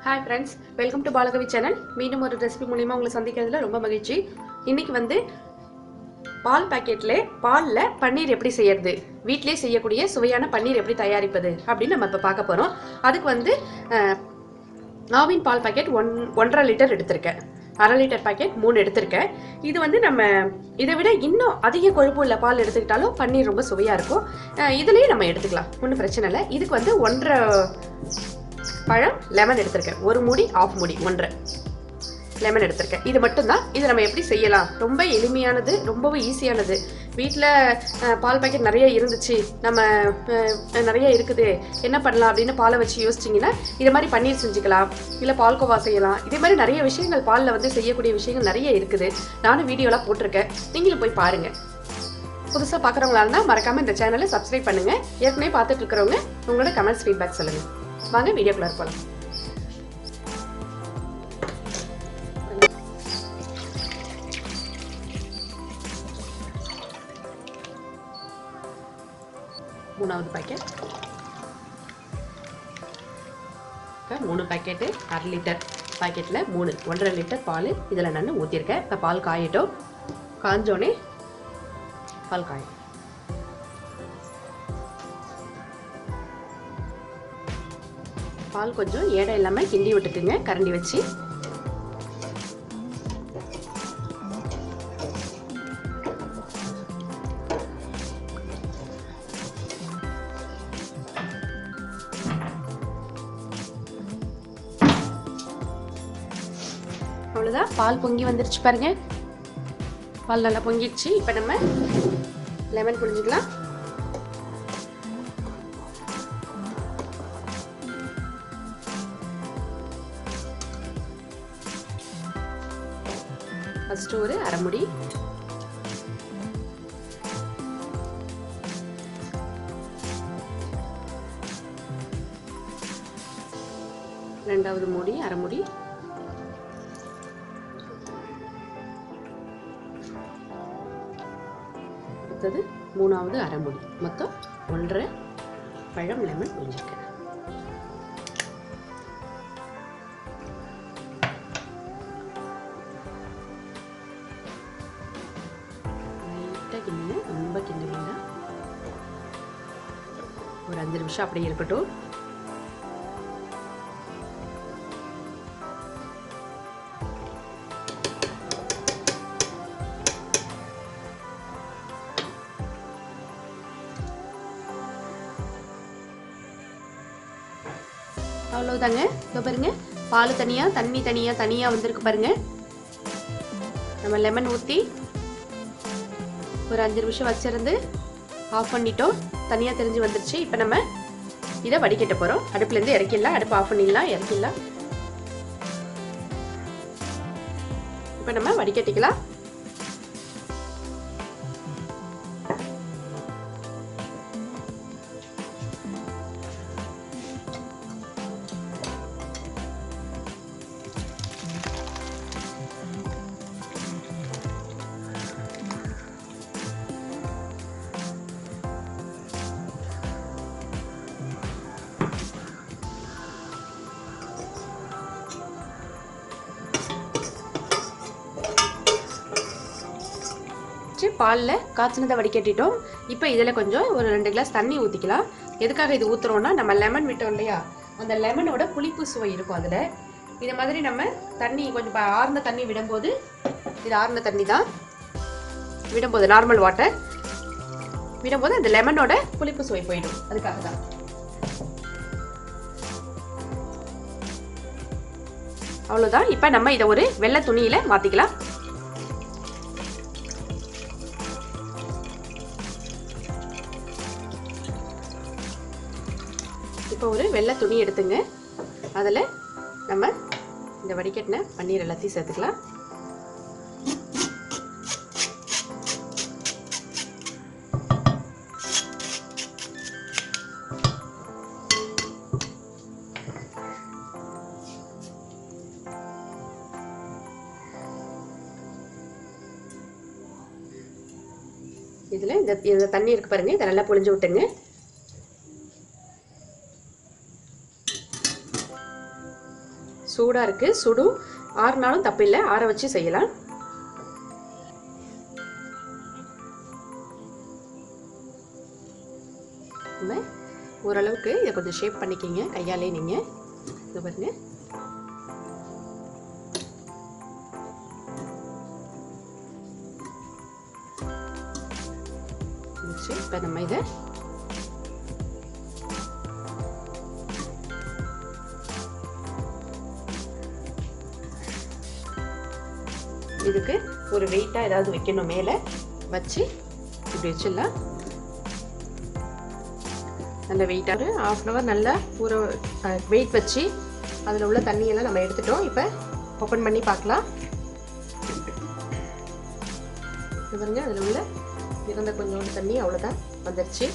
Hi friends, welcome to BALA channel. மீண்டும் ஒரு recipe மூலமா உங்களை சந்திக்கிறதுல ரொம்ப மகிழ்ச்சி. இன்னைக்கு வந்து பால் பாக்கெட்ல பால்ல பன்னீர் எப்படி செய்யறது, வீட்லயே செய்யக்கூடிய சுவையான பன்னீர் எப்படி தயாரிப்பது அப்படின்னு நம்ம இப்ப பார்க்க போறோம். அதுக்கு வந்து ஆவின் பால் பாக்கெட் 1.5 லிட்டர் எடுத்திருக்கேன். 1/2 லிட்டர் பாக்கெட் 3 எடுத்திருக்கேன். இது வந்து நம்ம இதை விட இன்னும் அதிக கொழுப்பு உள்ள பால் எடுத்துக்கிட்டாலும் பன்னீர் ரொம்ப சுவையா இருக்கும். இதுலயே நம்ம எடுத்துக்கலாம், ஒன்றும் பிரச்சனை இல்லை. இதுக்கு வந்து 1.5 பழம் லெமன் எடுத்திருக்கேன். ஒரு மூடி ஆஃப் மூடி 1.5 லெமன் எடுத்திருக்கேன். இது மட்டும் தான். இது நம்ம எப்படி செய்யலாம், ரொம்ப எளிமையானது, ரொம்பவும் ஈஸியானது. வீட்டில் பால் பாக்கெட் நிறைய இருந்துச்சு, நம்ம நிறைய இருக்குது, என்ன பண்ணலாம் அப்படின்னு பாலை வச்சு யோசிச்சிங்கன்னா இது மாதிரி பன்னீர் செஞ்சுக்கலாம், இல்லை பால்கோவா செய்யலாம். இதே மாதிரி நிறைய விஷயங்கள் பாலில் வந்து செய்யக்கூடிய விஷயங்கள் நிறைய இருக்குது. நானும் வீடியோலாம் போட்டிருக்கேன், நீங்களும் போய் பாருங்கள். புதுசாக பார்க்குறவங்களா இருந்தால் மறக்காமல் இந்த சேனலை சப்ஸ்கிரைப் பண்ணுங்கள். ஏற்கனவே பார்த்துட்டு இருக்கிறவங்க உங்களோட கமெண்ட்ஸ் ஃபீட்பேக் சொல்லுங்கள். வாங்க வீடியோக்குள்ள போலாம். மூணாவது பாக்கெட், 3 பாக்கெட்டு 1/2 லிட்டர் பாக்கெட்டில் 1.5 லிட்டர் பால் இதில் நான் ஊற்றிருக்கேன். இப்போ பால் காயட்டும். காஞ்சோடனே பால் காயும். பால் கொஞ்சம் ஏடை இல்லாமல் கிண்டி விட்டுக்குங்க கரண்டி வச்சு. அவ்வளோதான், பால் பொங்கி வந்துருச்சு பாருங்க. பால் நல்லா பொங்கிடுச்சு. இப்போ நம்ம லெமன் புழிஞ்சிக்கலாம். ஃபஸ்ட்டு ஒரு அரை முடி, ரெண்டாவது மூடி அரை முடி, அடுத்தது மூணாவது அரை முடி, மொத்தம் 1.5 பழம் லெமன் புழிஞ்சிருக்கேன். கிண்ணு ரொம்ப கிண்ண வேண்டாம், ஒரு 5 நிமிஷம் அப்படியே இருக்கட்டும். அவ்வளவுதாங்க. இதோ பாருங்க, பால் தனியா தண்ணி தனியா வந்திருக்கு பாருங்க. நம்ம லெமன் ஊற்றி ஒரு 5 நிமிஷம் வச்சிருந்து ஆஃப் பண்ணிட்டோம். தனியாக தெரிஞ்சு வந்துருச்சு. இப்போ நம்ம இதை வடிகட்ட போகிறோம். அடுப்புலேருந்து இறக்கிடலாம், அடுப்பு ஆஃப் பண்ணிடலாம், இறக்கிடலாம். இப்போ நம்ம வடிகட்டிக்கலாம். பாலில் காய்ச்சினதை வடிகட்டிட்டோம். இப்போ இதில் கொஞ்சம் ஒரு 2 கிளாஸ் தண்ணி ஊற்றிக்கலாம். எதுக்காக இது ஊற்றுறோன்னா, நம்ம லெமன் விட்டோம் இல்லையா, அந்த லெமனோட புளிப்பு சுவை இருக்கும் அதில். இதை மாதிரி நம்ம தண்ணி கொஞ்சம் ஆர்ந்த தண்ணி விடும்போது, இது ஆர்ந்த தண்ணி தான் விடும்போது, நார்மல் வாட்டர் விடும்போது அந்த லெமனோட புளிப்பு சுவை போயிடும். அதுக்காக தான். அவ்வளோதான். இப்போ நம்ம இதை ஒரு வெள்ளை துணியில் மாற்றிக்கலாம். இப்போ ஒரு வெள்ளை துணி எடுத்துங்க. அதில் நம்ம இந்த வடிகட்டின பன்னீர் எல்லாத்தையும் சேர்த்துக்கலாம். இதில் இந்த தண்ணி இருக்கு பாருங்க, இதை நல்லா புழிஞ்சு விட்டுங்க. சூடாக இருக்குது. சுடும் ஆறுனாலும் தப்பு இல்லை, ஆற வச்சு செய்யலாம். நம்ம ஓரளவுக்கு இதை கொஞ்சம் ஷேப் பண்ணிக்கிங்க கையாலே. நீங்கள் இது பாருங்க. இப்போ நம்ம இதை இதுக்கு ஒரு வெயிட்டாக ஏதாவது வைக்கணும், மேலே வச்சு இப்படி வச்சிடலாம். நல்ல வெயிட்டாக ஒரு 1/2 hour நல்லா ஒரு வெயிட் வச்சு அதில் உள்ள தண்ணியெல்லாம் நம்ம எடுத்துட்டோம். இப்போ ஓப்பன் பண்ணி பார்க்கலாம். பாருங்க, அதில் உள்ள இருந்த கொஞ்சோண்டு தண்ணி அவ்வளோதான் வந்துருச்சு.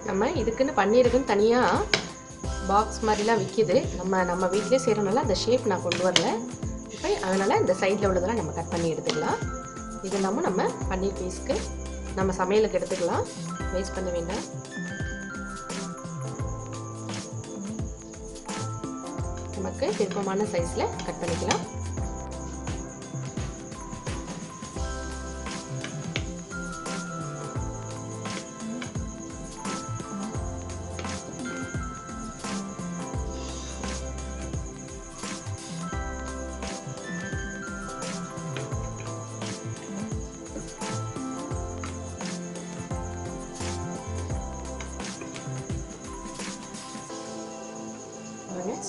நம்ம இதுக்குன்னு பன்னீருக்குன்னு தனியாக பாக்ஸ் மாதிரிலாம் விற்கிது. நம்ம வீட்டிலே செய்கிறனால அந்த ஷேப் நான் கொண்டு வரல. இப்போ அதனால் இந்த சைடில் உள்ளதெல்லாம் நம்ம கட் பண்ணி எடுத்துக்கலாம். இதெல்லாமும் நம்ம பன்னீர் பீஸ்க்கு நம்ம சமையலுக்கு எடுத்துக்கலாம், வேஸ்ட் பண்ண வேண்டாம். நமக்கு விருப்பமான சைஸில் கட் பண்ணிக்கலாம்.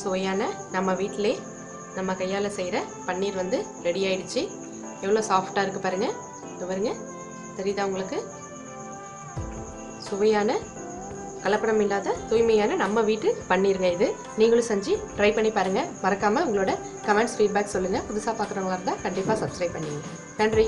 சுவையான நம்ம வீட்டிலே நம்ம கையால் செய்கிற பன்னீர் வந்து ரெடி ஆயிடுச்சு. எவ்வளோ சாஃப்டாக இருக்குது பாருங்கள். இது பாருங்க, தெரியுதா உங்களுக்கு? சுவையான, கலப்படம் இல்லாத, தூய்மையான நம்ம வீட்டு பன்னீருங்க இது. நீங்களும் செஞ்சு ட்ரை பண்ணி பாருங்கள். மறக்காமல் உங்களோட கமெண்ட்ஸ், ஃபீட்பேக் சொல்லுங்கள். புதுசாக பார்க்குறவங்க இருந்தால் கண்டிப்பாக சப்ஸ்கிரைப் பண்ணுங்க. நன்றி.